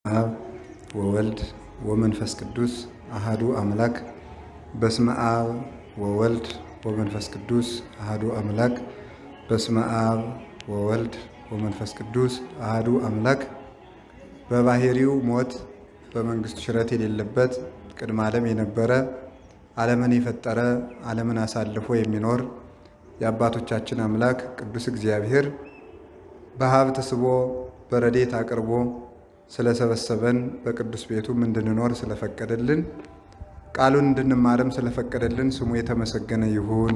አብ ወወልድ ወመንፈስ ቅዱስ አሃዱ አምላክ። በስመ አብ ወወልድ ወመንፈስ ቅዱስ አሃዱ አምላክ። በስመ አብ ወወልድ ወመንፈስ ቅዱስ አሃዱ አምላክ። በባህሪው ሞት በመንግስቱ ሽረት የሌለበት ቅድመ ዓለም የነበረ ዓለምን የፈጠረ ዓለምን አሳልፎ የሚኖር የአባቶቻችን አምላክ ቅዱስ እግዚአብሔር በሀብት ስቦ በረድኤት አቅርቦ ስለሰበሰበን በቅዱስ ቤቱም እንድንኖር ስለፈቀደልን ቃሉን እንድንማርም ስለፈቀደልን ስሙ የተመሰገነ ይሁን።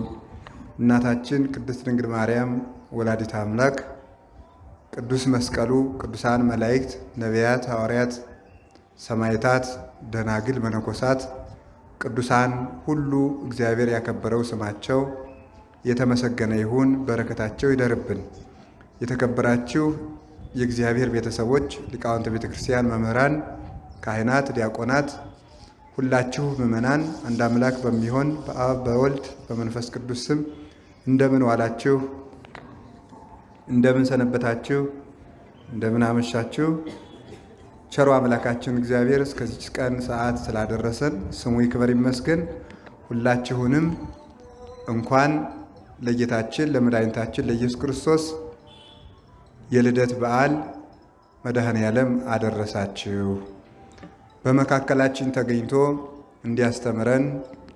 እናታችን ቅድስት ድንግል ማርያም ወላዲተ አምላክ፣ ቅዱስ መስቀሉ፣ ቅዱሳን መላእክት፣ ነቢያት፣ ሐዋርያት፣ ሰማዕታት፣ ደናግል፣ መነኮሳት፣ ቅዱሳን ሁሉ እግዚአብሔር ያከበረው ስማቸው የተመሰገነ ይሁን። በረከታቸው ይደርብን። የተከበራችሁ የእግዚአብሔር ቤተሰቦች፣ ሊቃውንተ ቤተ ክርስቲያን፣ መምህራን፣ ካህናት፣ ዲያቆናት፣ ሁላችሁ ምእመናን አንድ አምላክ በሚሆን በአብ በወልድ በመንፈስ ቅዱስ ስም እንደምን ዋላችሁ? እንደምን ሰነበታችሁ? እንደምን አመሻችሁ? ቸሩ አምላካችን እግዚአብሔር እስከዚች ቀን ሰዓት ስላደረሰን ስሙ ይክበር ይመስገን። ሁላችሁንም እንኳን ለጌታችን ለመድኃኒታችን ለኢየሱስ ክርስቶስ የልደት በዓል መድኃኔ ዓለም አደረሳችሁ። በመካከላችን ተገኝቶ እንዲያስተምረን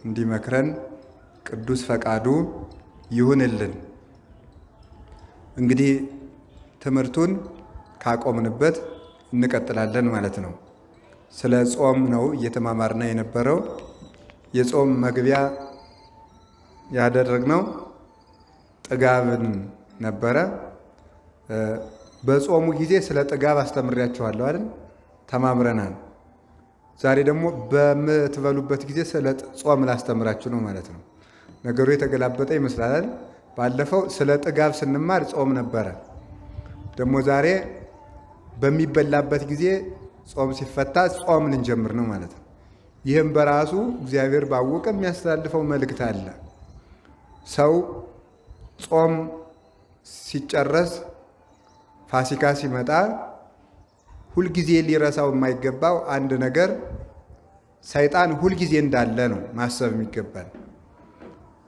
እንዲመክረን ቅዱስ ፈቃዱ ይሁንልን። እንግዲህ ትምህርቱን ካቆምንበት እንቀጥላለን ማለት ነው። ስለ ጾም ነው እየተማማርና የነበረው። የጾም መግቢያ ያደረግነው ጥጋብን ነበረ። በጾሙ ጊዜ ስለ ጥጋብ አስተምሬያችኋለሁ አይደል? ተማምረናል። ዛሬ ደግሞ በምትበሉበት ጊዜ ስለ ጾም ላስተምራችሁ ነው ማለት ነው። ነገሩ የተገላበጠ ይመስላል። ባለፈው ስለ ጥጋብ ስንማር ጾም ነበረ። ደግሞ ዛሬ በሚበላበት ጊዜ ጾም ሲፈታ ጾም ልንጀምር ነው ማለት ነው። ይህም በራሱ እግዚአብሔር ባወቀ የሚያስተላልፈው መልእክት አለ። ሰው ጾም ሲጨረስ ፋሲካ ሲመጣ ሁልጊዜ ሊረሳው የማይገባው አንድ ነገር ሰይጣን ሁልጊዜ እንዳለ ነው ማሰብ የሚገባል።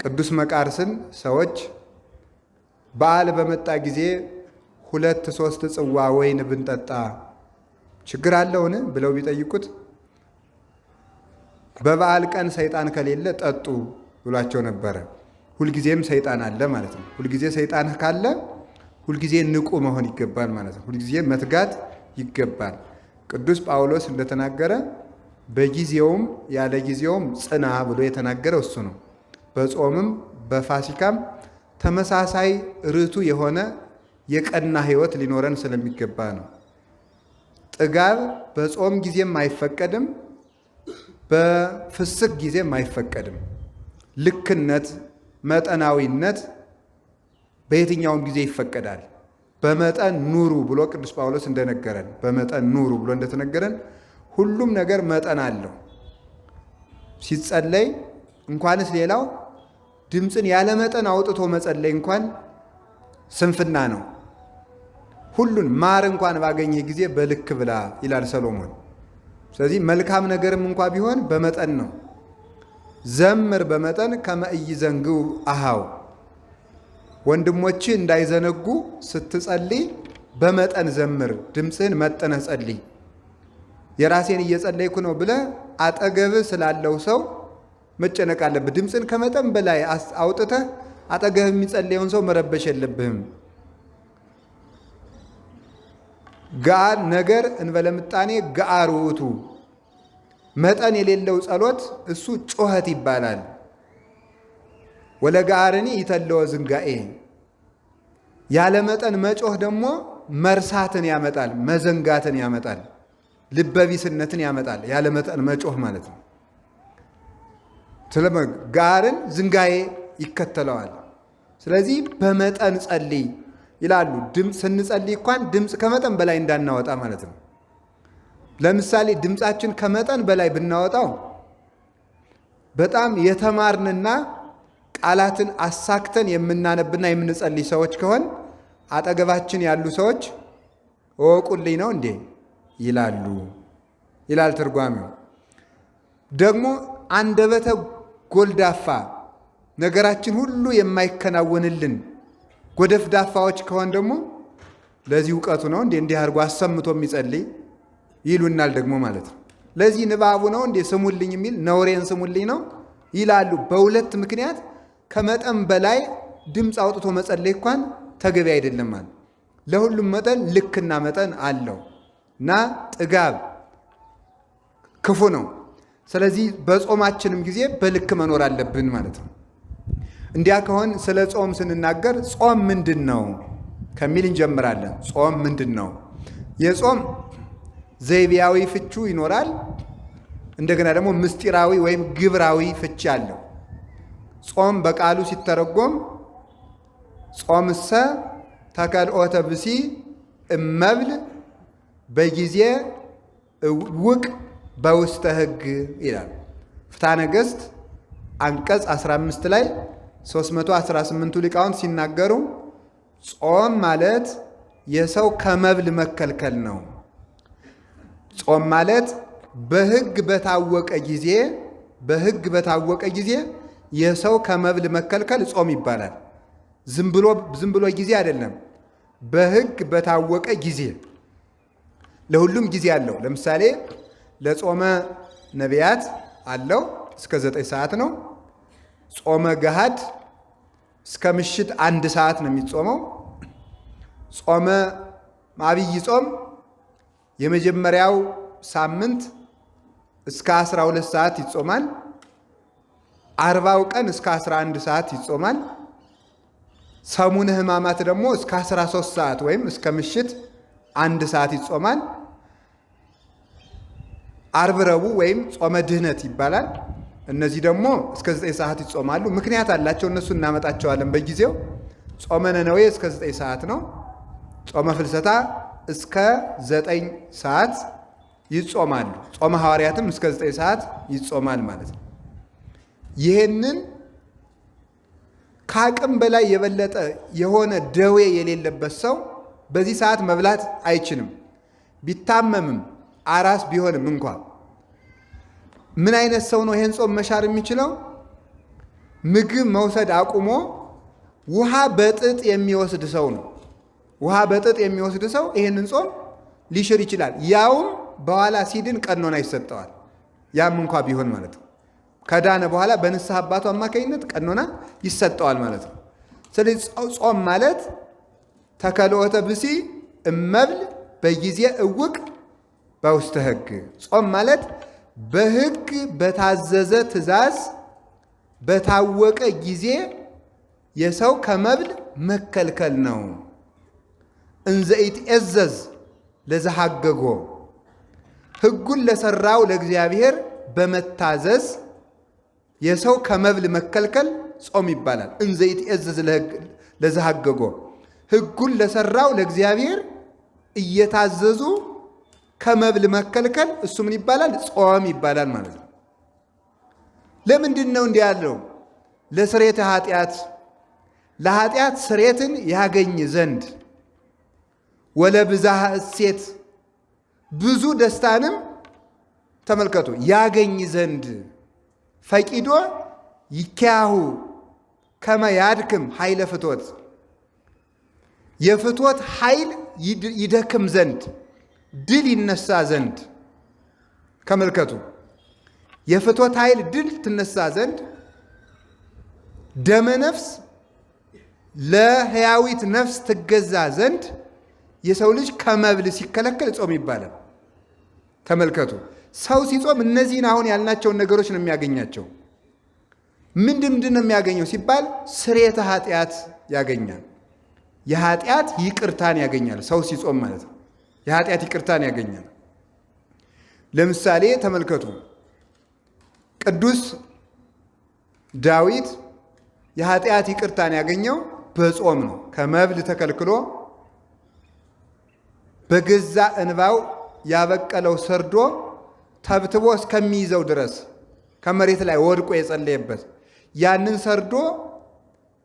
ቅዱስ መቃርስን ሰዎች በዓል በመጣ ጊዜ 2-3 ጽዋ ወይን ብንጠጣ ችግር አለውን ብለው ቢጠይቁት በበዓል ቀን ሰይጣን ከሌለ ጠጡ ብሏቸው ነበረ። ሁልጊዜም ሰይጣን አለ ማለት ነው። ሁልጊዜ ሰይጣን ካለ ሁልጊዜ ንቁ መሆን ይገባል ማለት ነው። ሁልጊዜ መትጋት ይገባል። ቅዱስ ጳውሎስ እንደተናገረ በጊዜውም ያለ ጊዜውም ጽና ብሎ የተናገረው እሱ ነው። በጾምም በፋሲካም ተመሳሳይ ርቱ የሆነ የቀና ሕይወት ሊኖረን ስለሚገባ ነው። ጥጋብ በጾም ጊዜም አይፈቀድም፣ በፍስክ ጊዜም አይፈቀድም። ልክነት፣ መጠናዊነት በየትኛውም ጊዜ ይፈቀዳል። በመጠን ኑሩ ብሎ ቅዱስ ጳውሎስ እንደነገረን በመጠን ኑሩ ብሎ እንደተነገረን ሁሉም ነገር መጠን አለው። ሲጸለይ እንኳንስ ሌላው ድምፅን ያለ መጠን አውጥቶ መጸለይ እንኳን ስንፍና ነው። ሁሉን ማር እንኳን ባገኘ ጊዜ በልክ ብላ ይላል ሰሎሞን። ስለዚህ መልካም ነገርም እንኳ ቢሆን በመጠን ነው። ዘምር በመጠን ከመ ኢይዘንግው አኀው፣ ወንድሞች እንዳይዘነጉ ስትጸልይ በመጠን ዘምር፣ ድምፅህን መጠነህ ጸልይ። የራሴን እየጸለይኩ ነው ብለህ አጠገብህ ስላለው ሰው መጨነቅ አለብህ። ድምፅን ከመጠን በላይ አውጥተህ አጠገብህ የሚጸለየውን ሰው መረበሽ የለብህም። ጋር ነገር እንበለ ምጣኔ ጋር ውእቱ፣ መጠን የሌለው ጸሎት እሱ ጩኸት ይባላል። ወለጋርኒ ይተለወ ዝንጋኤ፣ ያለ መጠን መጮህ ደግሞ መርሳትን ያመጣል፣ መዘንጋትን ያመጣል፣ ልበቢስነትን ያመጣል። ያለ መጠን መጮህ ማለት ነው። ጋርን ዝንጋኤ ይከተለዋል። ስለዚህ በመጠን ጸልይ ይላሉ። ድምፅ ስንጸልይ እንኳን ድምፅ ከመጠን በላይ እንዳናወጣ ማለት ነው። ለምሳሌ ድምፃችን ከመጠን በላይ ብናወጣው በጣም የተማርንና ቃላትን አሳክተን የምናነብና የምንጸልይ ሰዎች ከሆን አጠገባችን ያሉ ሰዎች እወቁልኝ ነው እንዴ ይላሉ ይላል ትርጓሜው። ደግሞ አንደበተ ጎልዳፋ ነገራችን ሁሉ የማይከናወንልን ጎደፍዳፋዎች ከሆን ደግሞ ለዚህ እውቀቱ ነው እንዲህ አድርጎ አሰምቶ የሚጸልይ ይሉናል ደግሞ ማለት ነው። ለዚህ ንባቡ ነው ስሙልኝ የሚል ነውሬን ስሙልኝ ነው ይላሉ። በሁለት ምክንያት ከመጠን በላይ ድምፅ አውጥቶ መጸለይ እንኳን ተገቢ አይደለም ማለት። ለሁሉም መጠን ልክና መጠን አለው እና ጥጋብ ክፉ ነው። ስለዚህ በጾማችንም ጊዜ በልክ መኖር አለብን ማለት ነው። እንዲያ ከሆን ስለ ጾም ስንናገር ጾም ምንድን ነው ከሚል እንጀምራለን። ጾም ምንድን ነው? የጾም ዘይቤያዊ ፍቹ ይኖራል። እንደገና ደግሞ ምስጢራዊ ወይም ግብራዊ ፍቺ አለው። ጾም በቃሉ ሲተረጎም ጾምሰ ተከልኦተ ብሲ እመብል በጊዜ ውቅ በውስተ ሕግ ይላል። ፍትሐ ነገሥት አንቀጽ 15 ላይ 318ቱ ሊቃውንት ሲናገሩ ጾም ማለት የሰው ከመብል መከልከል ነው። ጾም ማለት በሕግ በታወቀ ጊዜ የሰው ከመብል መከልከል ጾም ይባላል። ዝም ብሎ ጊዜ አይደለም። በሕግ በታወቀ ጊዜ ለሁሉም ጊዜ አለው። ለምሳሌ ለጾመ ነቢያት አለው እስከ 9 ሰዓት ነው። ጾመ ገሃድ እስከ ምሽት 1 ሰዓት ነው የሚጾመው። ጾመ አብይ ጾም የመጀመሪያው ሳምንት እስከ 12 ሰዓት ይጾማል። 40ው ቀን እስከ 11 ሰዓት ይጾማል። ሰሙነ ሕማማት ደግሞ እስከ 13 ሰዓት ወይም እስከ ምሽት 1 ሰዓት ይጾማል። ዓርብ ረቡዕ ወይም ጾመ ድህነት ይባላል። እነዚህ ደግሞ እስከ 9 ሰዓት ይጾማሉ። ምክንያት አላቸው። እነሱ እናመጣቸዋለን በጊዜው። ጾመ ነነዌ እስከ 9 ሰዓት ነው። ጾመ ፍልሰታ እስከ 9 ሰዓት ይጾማሉ። ጾመ ሐዋርያትም እስከ 9 ሰዓት ይጾማል ማለት ነው። ይህንን ከአቅም በላይ የበለጠ የሆነ ደዌ የሌለበት ሰው በዚህ ሰዓት መብላት አይችልም። ቢታመምም አራስ ቢሆንም እንኳ ምን አይነት ሰው ነው ይሄን ጾም መሻር የሚችለው? ምግብ መውሰድ አቁሞ ውሃ በጥጥ የሚወስድ ሰው ነው። ውሃ በጥጥ የሚወስድ ሰው ይሄንን ጾም ሊሽር ይችላል። ያውም በኋላ ሲድን ቀኖና ይሰጠዋል። ያም እንኳ ቢሆን ማለት ነው። ከዳነ በኋላ በንስሐ አባቱ አማካኝነት ቀኖና ይሰጠዋል ማለት ነው። ስለዚህ ጾም ማለት ተከልኦተ ብሲ እመብል በጊዜ እውቅ በውስተ ሕግ። ጾም ማለት በሕግ በታዘዘ ትእዛዝ በታወቀ ጊዜ የሰው ከመብል መከልከል ነው። እንዘ ይትዔዘዝ ለዘሐገጎ ሕጉን ለሠራው ለእግዚአብሔር በመታዘዝ የሰው ከመብል መከልከል ጾም ይባላል። እንዘ ይትዔዘዝ ለዘሐገጎ ሕጉን ለሠራው ለእግዚአብሔር እየታዘዙ ከመብል መከልከል እሱ ምን ይባላል? ጾም ይባላል ማለት ነው። ለምንድን ነው እንዲህ ያለው? ለስሬተ ኃጢአት፣ ለኃጢአት ስሬትን ያገኝ ዘንድ ወለብዝሃ እሴት፣ ብዙ ደስታንም ተመልከቱ ያገኝ ዘንድ ፈቂዶ ይኪያሁ ከመ ያድክም ኃይለ ፍቶት፣ የፍቶት ኃይል ይደክም ዘንድ ድል ይነሳ ዘንድ። ከመልከቱ የፍቶት ኃይል ድል ትነሳ ዘንድ ደመ ነፍስ ለሕያዊት ነፍስ ትገዛ ዘንድ የሰው ልጅ ከመብል ሲከለከል ጾም ይባላል። ተመልከቱ፣ ሰው ሲጾም እነዚህን አሁን ያልናቸውን ነገሮች ነው የሚያገኛቸው። ምንድን ነው የሚያገኘው ሲባል ስርየተ ኃጢአት ያገኛል። የኃጢአት ይቅርታን ያገኛል። ሰው ሲጾም ማለት ነው የኃጢአት ይቅርታን ያገኛል። ለምሳሌ ተመልከቱ፣ ቅዱስ ዳዊት የኃጢአት ይቅርታን ያገኘው በጾም ነው። ከመብል ተከልክሎ በገዛ እንባው ያበቀለው ሰርዶ ተብትቦ እስከሚይዘው ድረስ ከመሬት ላይ ወድቆ የጸለየበት ያንን ሰርዶ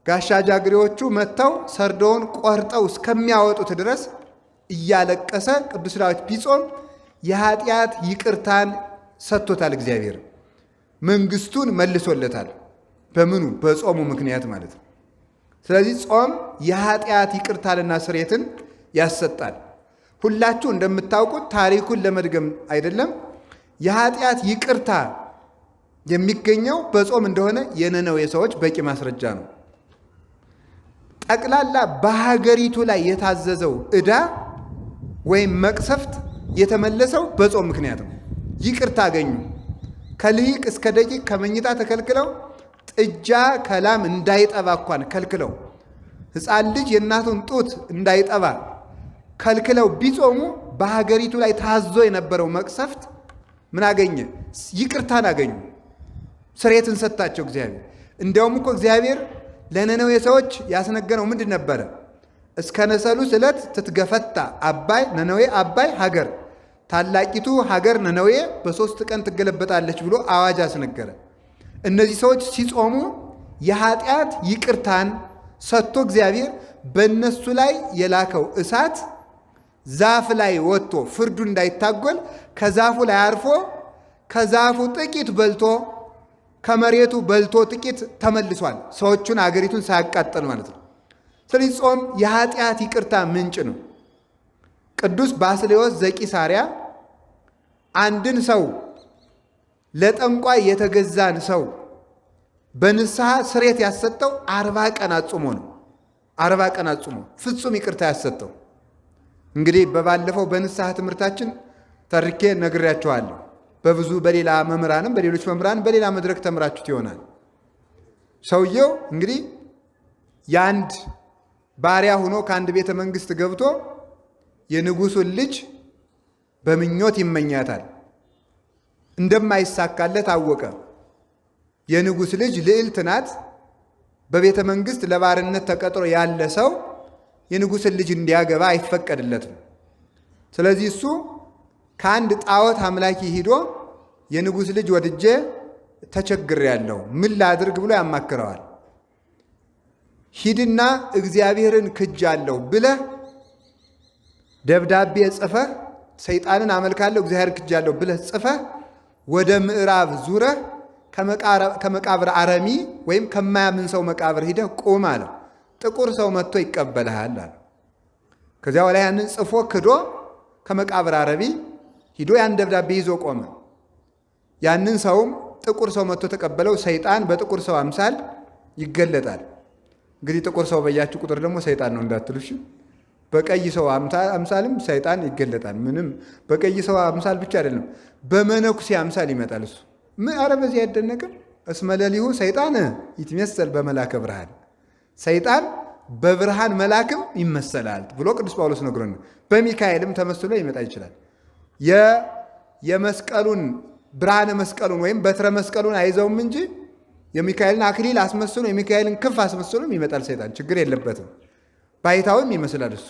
ጋሻ ጃግሬዎቹ መጥተው ሰርዶውን ቆርጠው እስከሚያወጡት ድረስ እያለቀሰ ቅዱስ ዳዊት ቢጾም የኃጢአት ይቅርታን ሰጥቶታል። እግዚአብሔር መንግስቱን መልሶለታል። በምኑ? በጾሙ ምክንያት ማለት ነው። ስለዚህ ጾም የኃጢአት ይቅርታንና ስርየትን ያሰጣል። ሁላችሁ እንደምታውቁት ታሪኩን ለመድገም አይደለም፣ የኃጢአት ይቅርታ የሚገኘው በጾም እንደሆነ የነነዌ ሰዎች በቂ ማስረጃ ነው። ጠቅላላ በሀገሪቱ ላይ የታዘዘው ዕዳ ወይም መቅሰፍት የተመለሰው በጾም ምክንያት ነው። ይቅርታ አገኙ። ከልሂቅ እስከ ደቂቅ ከመኝታ ተከልክለው ጥጃ ከላም እንዳይጠባ እንኳን ከልክለው ሕፃን ልጅ የእናቱን ጡት እንዳይጠባ ከልክለው ቢጾሙ በሀገሪቱ ላይ ታዞ የነበረው መቅሰፍት ምን አገኘ? ይቅርታን አገኙ። ስርየትን ሰጣቸው እግዚአብሔር። እንዲያውም እኮ እግዚአብሔር ለነነዌ ሰዎች ያስነገረው ምንድን ነበረ? እስከ ነሰሉስ ዕለት ትትገፈታ አባይ ነነዌ አባይ ሀገር፣ ታላቂቱ ሀገር ነነዌ በ3 ቀን ትገለበጣለች ብሎ አዋጅ አስነገረ። እነዚህ ሰዎች ሲጾሙ የኃጢአት ይቅርታን ሰጥቶ እግዚአብሔር በእነሱ ላይ የላከው እሳት ዛፍ ላይ ወጥቶ ፍርዱ እንዳይታጎል ከዛፉ ላይ አርፎ ከዛፉ ጥቂት በልቶ ከመሬቱ በልቶ ጥቂት ተመልሷል። ሰዎቹን አገሪቱን ሳያቃጠል ማለት ነው። ስለዚህ ጾም የኃጢአት ይቅርታ ምንጭ ነው። ቅዱስ ባስልዮስ ዘቂሳርያ አንድን ሰው ለጠንቋይ የተገዛን ሰው በንስሐ ስርየት ያሰጠው 40 ቀን አጽሞ ነው። 40 ቀን አጽሞ ፍጹም ይቅርታ ያሰጠው። እንግዲህ በባለፈው በንስሐ ትምህርታችን ተርኬ ነግሬያቸዋለሁ። በብዙ በሌላ መምህራንም በሌሎች መምህራን በሌላ መድረክ ተምራችሁት ይሆናል። ሰውየው እንግዲህ የአንድ ባሪያ ሆኖ ከአንድ ቤተ መንግስት ገብቶ የንጉሱን ልጅ በምኞት ይመኛታል። እንደማይሳካለት አወቀ። የንጉስ ልጅ ልዕልት ናት። በቤተ መንግስት ለባርነት ተቀጥሮ ያለ ሰው የንጉስን ልጅ እንዲያገባ አይፈቀድለትም። ስለዚህ እሱ ከአንድ ጣዖት አምላኪ ሂዶ የንጉስ ልጅ ወድጄ ተቸግሬያለሁ፣ ምን ላድርግ ብሎ ያማክረዋል። ሂድና እግዚአብሔርን ክጃለሁ ብለህ ደብዳቤ ጽፈህ ሰይጣንን አመልካለሁ እግዚአብሔር ክጃለሁ ብለህ ጽፈህ ወደ ምዕራብ ዙረህ ከመቃብር አረሚ ወይም ከማያምን ሰው መቃብር ሂደህ ቁም አለው። ጥቁር ሰው መጥቶ ይቀበልሃል አለ። ከዚያ በኋላ ያንን ጽፎ ክዶ ከመቃብር አረቢ ሂዶ ያን ደብዳቤ ይዞ ቆመ። ያንን ሰውም ጥቁር ሰው መጥቶ ተቀበለው። ሰይጣን በጥቁር ሰው አምሳል ይገለጣል። እንግዲህ ጥቁር ሰው በያችሁ ቁጥር ደግሞ ሰይጣን ነው እንዳትሉሽ። በቀይ ሰው አምሳልም ሰይጣን ይገለጣል። ምንም በቀይ ሰው አምሳል ብቻ አይደለም፣ በመነኩሴ አምሳል ይመጣል። እሱ ኧረ በዚህ አይደነቅም? እስመ ሌሊሁ ሰይጣን ይትመሰል በመላከ ብርሃን፣ ሰይጣን በብርሃን መላክም ይመሰላል ብሎ ቅዱስ ጳውሎስ ነግሮን፣ በሚካኤልም ተመስሎ ይመጣ ይችላል። የመስቀሉን ብርሃነ መስቀሉን ወይም በትረ መስቀሉን አይዘውም እንጂ የሚካኤልን አክሊል አስመስሎ የሚካኤልን ክንፍ አስመስሎም ይመጣል ሰይጣን። ችግር የለበትም። ባይታውም ይመስላል እሱ።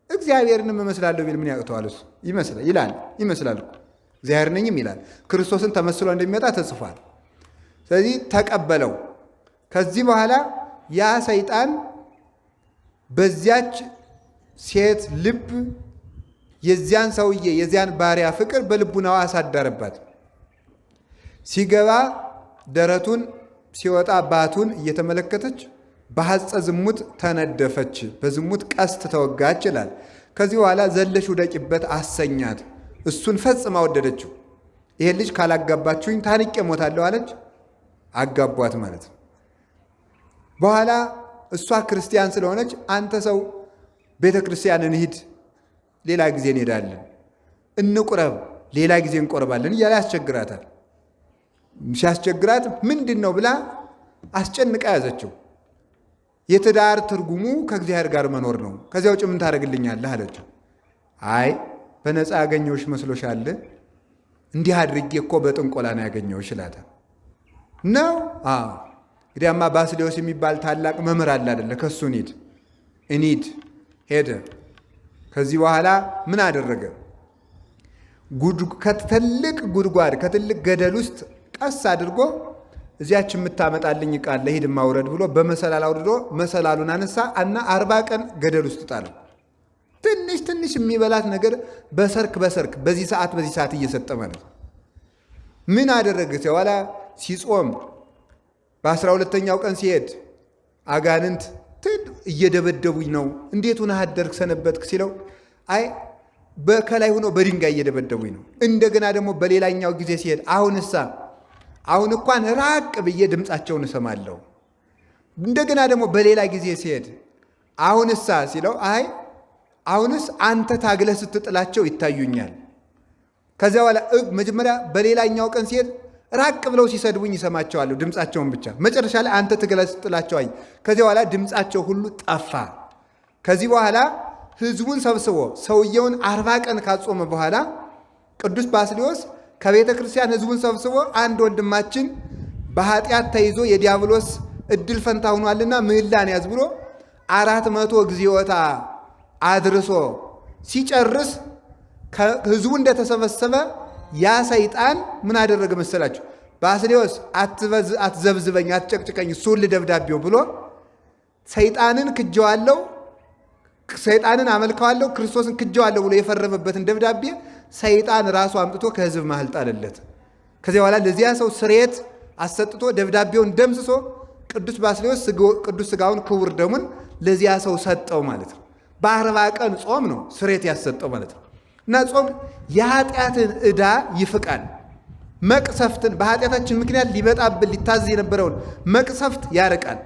እግዚአብሔርንም እመስላለሁ ቢል ምን ያቅተዋል? እሱ ይመስላል ይላል፣ ይመስላል እኮ እግዚአብሔር ነኝም ይላል። ክርስቶስን ተመስሎ እንደሚመጣ ተጽፏል። ስለዚህ ተቀበለው። ከዚህ በኋላ ያ ሰይጣን በዚያች ሴት ልብ የዚያን ሰውዬ የዚያን ባሪያ ፍቅር በልቡናዋ አሳደረባት። ሲገባ ደረቱን ሲወጣ ባቱን እየተመለከተች በሐፀ ዝሙት ተነደፈች፣ በዝሙት ቀስት ተወጋች ይላል። ከዚህ በኋላ ዘለሽ ውደቂበት አሰኛት። እሱን ፈጽማ ወደደችው። ይሄን ልጅ ካላጋባችሁኝ ታንቄ ሞታለሁ አለች። አጋቧት ማለት ነው። በኋላ እሷ ክርስቲያን ስለሆነች አንተ ሰው ቤተ ክርስቲያን እንሂድ፣ ሌላ ጊዜ እንሄዳለን፣ እንቁረብ፣ ሌላ ጊዜ እንቆርባለን እያለ ያስቸግራታል። ሲያስቸግራት ምንድን ነው ብላ አስጨንቃ ያዘችው። የትዳር ትርጉሙ ከእግዚአብሔር ጋር መኖር ነው፣ ከዚያ ውጭ ምን ታደርግልኛለህ አለችው። አይ በነፃ ያገኘውሽ መስሎሻል? እንዲህ አድርጌ እኮ በጥንቆላ ነው ያገኘውሽ እላታል። ነው እንግዲያማ ባስልዮስ የሚባል ታላቅ መምህር አለ አይደለ? ከሱ እንሂድ ሄደ። ከዚህ በኋላ ምን አደረገ? ከትልቅ ጉድጓድ ከትልቅ ገደል ውስጥ ቀስ አድርጎ እዚያች የምታመጣልኝ ቃል ለሂድ ማውረድ ብሎ በመሰላል አውርዶ መሰላሉን አነሳ እና 40 ቀን ገደል ውስጥ ጣለው። ትንሽ ትንሽ የሚበላት ነገር በሰርክ በዚህ ሰዓት እየሰጠ ማለት ነው። ምን አደረገ? በኋላ ሲጾም በ12ኛው ቀን ሲሄድ አጋንንት እየደበደቡኝ ነው፣ እንዴት ሆነህ አደርክ ሰነበትክ ሲለው አይ በከላይ ሆኖ በድንጋይ እየደበደቡኝ ነው። እንደገና ደግሞ በሌላኛው ጊዜ ሲሄድ አሁን እንኳን ራቅ ብዬ ድምፃቸውን እሰማለሁ። እንደገና ደግሞ በሌላ ጊዜ ሲሄድ አሁንሳ ሲለው አይ አሁንስ አንተ ታግለህ ስትጥላቸው ይታዩኛል። ከዚያ በኋላ መጀመሪያ በሌላኛው ቀን ሲሄድ ራቅ ብለው ሲሰድቡኝ ይሰማቸዋለሁ፣ ድምፃቸውን ብቻ። መጨረሻ ላይ አንተ ትግለህ ስትጥላቸው አይ። ከዚያ በኋላ ድምፃቸው ሁሉ ጠፋ። ከዚህ በኋላ ሕዝቡን ሰብስቦ ሰውየውን 40 ቀን ካጾመ በኋላ ቅዱስ ባስልዮስ ከቤተ ክርስቲያን ሕዝቡን ሰብስቦ አንድ ወንድማችን በኃጢአት ተይዞ የዲያብሎስ እድል ፈንታ ሆኗልና ምህላን ያዝ ብሎ 400 እግዚኦታ አድርሶ ሲጨርስ ሕዝቡ እንደተሰበሰበ ያ ሰይጣን ምን አደረገ መሰላችሁ? ባስልዮስ አትዘብዝበኝ፣ አትጨቅጭቀኝ፣ እሱን ልደብዳቤው ብሎ ሰይጣንን ክጀዋለሁ፣ ሰይጣንን አመልከዋለሁ፣ ክርስቶስን ክጀዋለሁ ብሎ የፈረመበትን ደብዳቤ ሰይጣን ራሱ አምጥቶ ከሕዝብ መሃል ጣለለት። ከዚያ በኋላ ለዚያ ሰው ስርየት አሰጥቶ ደብዳቤውን ደምስሶ ቅዱስ ባስልዮስ ቅዱስ ሥጋውን ክቡር ደሙን ለዚያ ሰው ሰጠው ማለት ነው። በ40 ቀን ጾም ነው ስርየት ያሰጠው ማለት ነው። እና ጾም የኃጢአትን ዕዳ ይፍቃል። መቅሰፍትን በኃጢአታችን ምክንያት ሊመጣብን ሊታዘዝ የነበረውን መቅሰፍት ያርቃል።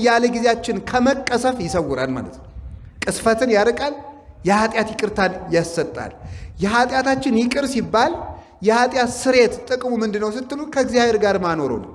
ያለ ጊዜያችን ከመቀሰፍ ይሰውራል ማለት ነው። ቅስፈትን ያርቃል። የኃጢአት ይቅርታን ያሰጣል። የኃጢአታችን ይቅር ሲባል የኃጢአት ስርየት ጥቅሙ ምንድን ነው ስትሉ ከእግዚአብሔር ጋር ማኖሩ ነው።